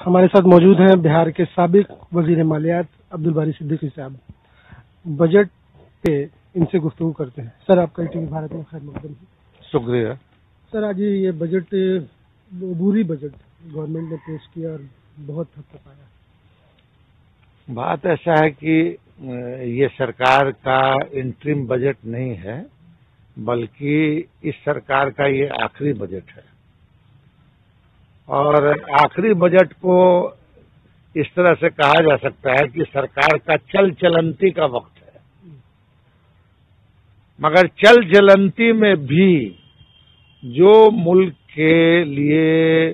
हमारे साथ मौजूद हैं बिहार के साबिक वजीर मालियात अब्दुल बारी सिद्दीकी साहब। बजट पे इनसे गुफ्तगू करते हैं। सर, आपका टीवी भारत में खैर मकदम है। शुक्रिया। सर, आज ये बजट बुरी बजट गवर्नमेंट ने पेश किया और बहुत हद तक आया। बात ऐसा है कि ये सरकार का इंटरिम बजट नहीं है, बल्कि इस सरकार का ये आखिरी बजट है। और आखिरी बजट को इस तरह से कहा जा सकता है कि सरकार का चल चलंती का वक्त है। मगर चल चलंती में भी जो मुल्क के लिए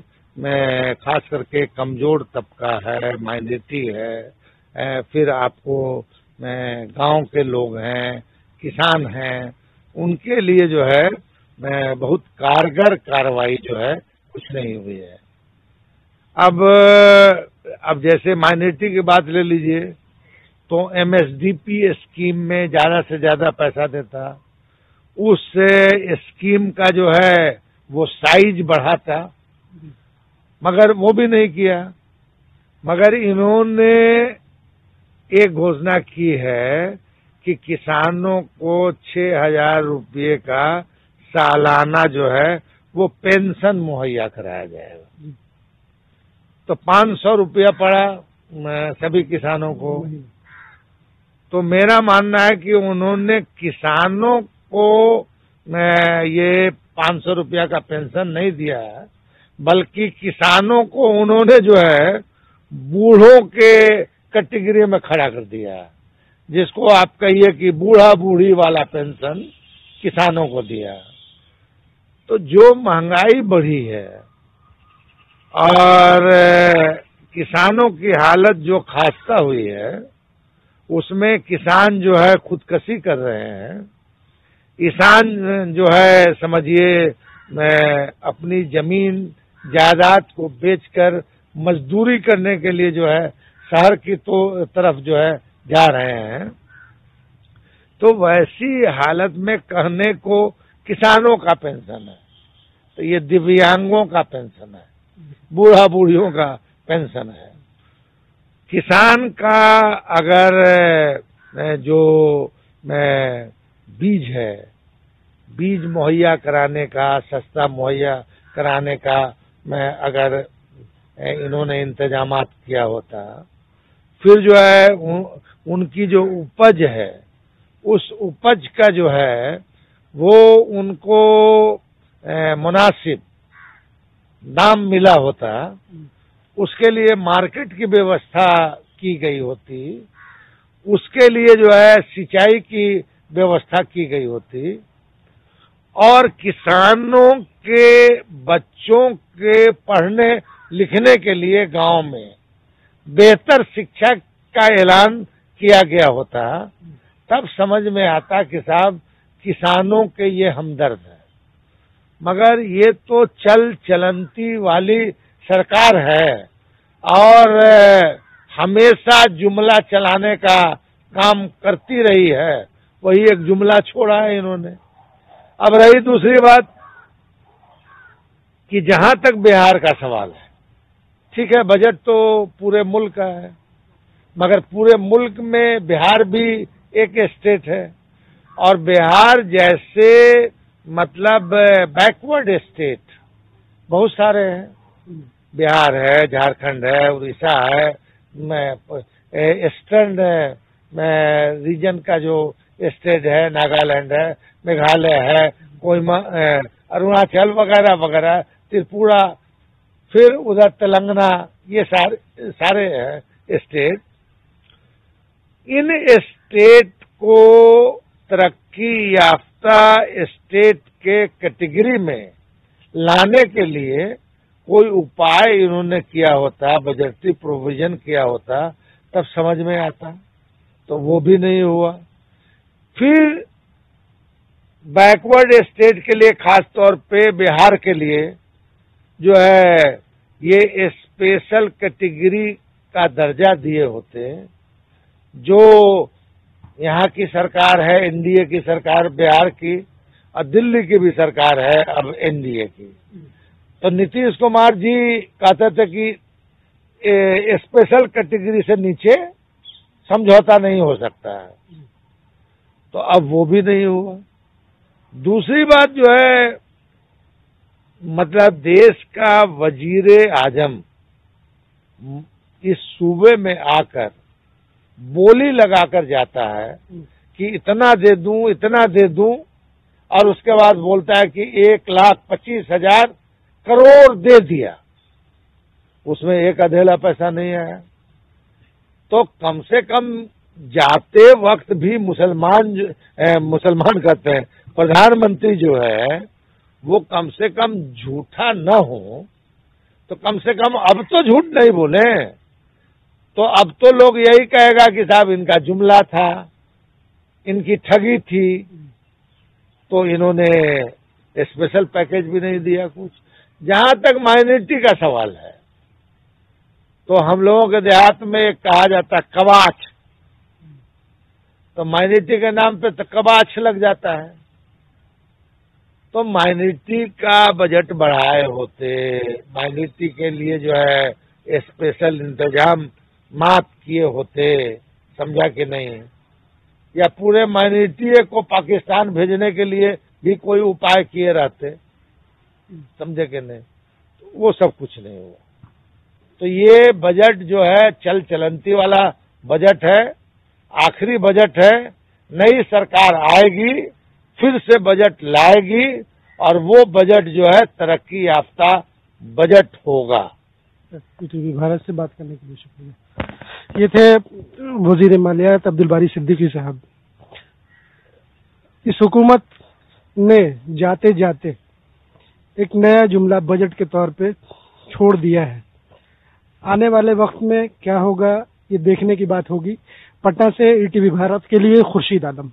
खास करके कमजोर तबका है, माइनॉरिटी है, फिर आपको गांव के लोग हैं, किसान हैं, उनके लिए जो है बहुत कारगर कार्रवाई जो है कुछ नहीं हुई है। अब जैसे माइनॉरिटी की बात ले लीजिए तो एमएसडीपी स्कीम में ज्यादा से ज्यादा पैसा देता, उस स्कीम का जो है वो साइज बढ़ाता, मगर वो भी नहीं किया। मगर इन्होंने एक घोषणा की है कि किसानों को 6,000 रुपये का सालाना जो है वो पेंशन मुहैया कराया जाएगा। तो 500 रुपया पड़ा सभी किसानों को। तो मेरा मानना है कि उन्होंने किसानों को ये 500 रुपया का पेंशन नहीं दिया, बल्कि किसानों को उन्होंने जो है बूढ़ों के कैटेगरी में खड़ा कर दिया, जिसको आप कहिए कि बूढ़ा बूढ़ी वाला पेंशन किसानों को दिया। तो जो महंगाई बढ़ी है और किसानों की हालत जो खास्ता हुई है, उसमें किसान जो है खुदकशी कर रहे हैं। किसान जो है समझिए अपनी जमीन जायदाद को बेचकर मजदूरी करने के लिए जो है शहर की तरफ जो है जा रहे हैं। तो वैसी हालत में कहने को किसानों का पेंशन है, तो ये दिव्यांगों का पेंशन है, बूढ़ा बूढ़ियों का पेंशन है। किसान का अगर जो बीज है, बीज मुहैया कराने का, सस्ता मुहैया कराने का अगर इन्होंने इंतजामात किया होता, फिर जो है उनकी जो उपज है, उस उपज का जो है वो उनको मुनासिब दाम मिला होता, उसके लिए मार्केट की व्यवस्था की गई होती, उसके लिए जो है सिंचाई की व्यवस्था की गई होती, और किसानों के बच्चों के पढ़ने लिखने के लिए गांव में बेहतर शिक्षा का ऐलान किया गया होता, तब समझ में आता कि साहब किसानों के ये हमदर्द है। मगर ये तो चल चलंती वाली सरकार है और हमेशा जुमला चलाने का काम करती रही है। वही एक जुमला छोड़ा है इन्होंने। अब रही दूसरी बात कि जहां तक बिहार का सवाल है, ठीक है, बजट तो पूरे मुल्क का है, मगर पूरे मुल्क में बिहार भी एक स्टेट है, और बिहार जैसे मतलब बैकवर्ड स्टेट बहुत सारे हैं। बिहार है, झारखंड है, उड़ीसा है, ईस्टर्न रीजन का जो स्टेट है, नागालैंड है, मेघालय है, कोहिमा, अरुणाचल वगैरह वगैरह, त्रिपुरा, फिर उधर तेलंगाना, ये सारे हैं स्टेट। इन स्टेट को तरक्की याफ्ता स्टेट के कैटेगरी में लाने के लिए कोई उपाय इन्होंने किया होता, बजटीय प्रोविजन किया होता, तब समझ में आता, तो वो भी नहीं हुआ। फिर बैकवर्ड स्टेट के लिए, खास तौर पे बिहार के लिए जो है ये स्पेशल कैटेगरी का दर्जा दिए होते, जो यहाँ की सरकार है, एनडीए की सरकार बिहार की, और दिल्ली की भी सरकार है अब एनडीए की। तो नीतीश कुमार जी कहते थे कि स्पेशल कैटेगरी से नीचे समझौता नहीं हो सकता है, तो अब वो भी नहीं हुआ। दूसरी बात जो है, मतलब देश का वजीरे आजम इस सूबे में आकर बोली लगाकर जाता है कि इतना दे दूं, इतना दे दूं, और उसके बाद बोलता है कि 1,25,000 करोड़ दे दिया, उसमें एक अधेला पैसा नहीं आया। तो कम से कम जाते वक्त भी मुसलमान कहते हैं, प्रधानमंत्री जो है वो कम से कम झूठा न हो, तो कम से कम अब तो झूठ नहीं बोले। तो अब तो लोग यही कहेगा कि साहब इनका जुमला था, इनकी ठगी थी, तो इन्होंने स्पेशल पैकेज भी नहीं दिया कुछ। जहां तक माइनॉरिटी का सवाल है, तो हम लोगों के देहात में एक कहा जाता है कबाच, तो माइनॉरिटी के नाम पे तो कबाच लग जाता है। तो माइनॉरिटी का बजट बढ़ाए होते, माइनॉरिटी के लिए जो है स्पेशल इंतजाम मात किए होते, समझा कि नहीं, या पूरे माइनॉरिटी को पाकिस्तान भेजने के लिए भी कोई उपाय किए रहते, समझे कि नहीं, तो वो सब कुछ नहीं हुआ। तो ये बजट जो है चल चलंती वाला बजट है, आखिरी बजट है। नई सरकार आएगी, फिर से बजट लाएगी, और वो बजट जो है तरक्की याफ्ता बजट होगा। ईटीवी भारत से बात करने के लिए शुक्रिया। ये थे वजीर मालियात अब्दुल बारी सिद्दीकी साहब। इस हुकूमत ने जाते जाते एक नया जुमला बजट के तौर पे छोड़ दिया है। आने वाले वक्त में क्या होगा ये देखने की बात होगी। पटना से ईटीवी भारत के लिए खुर्शीद आलम।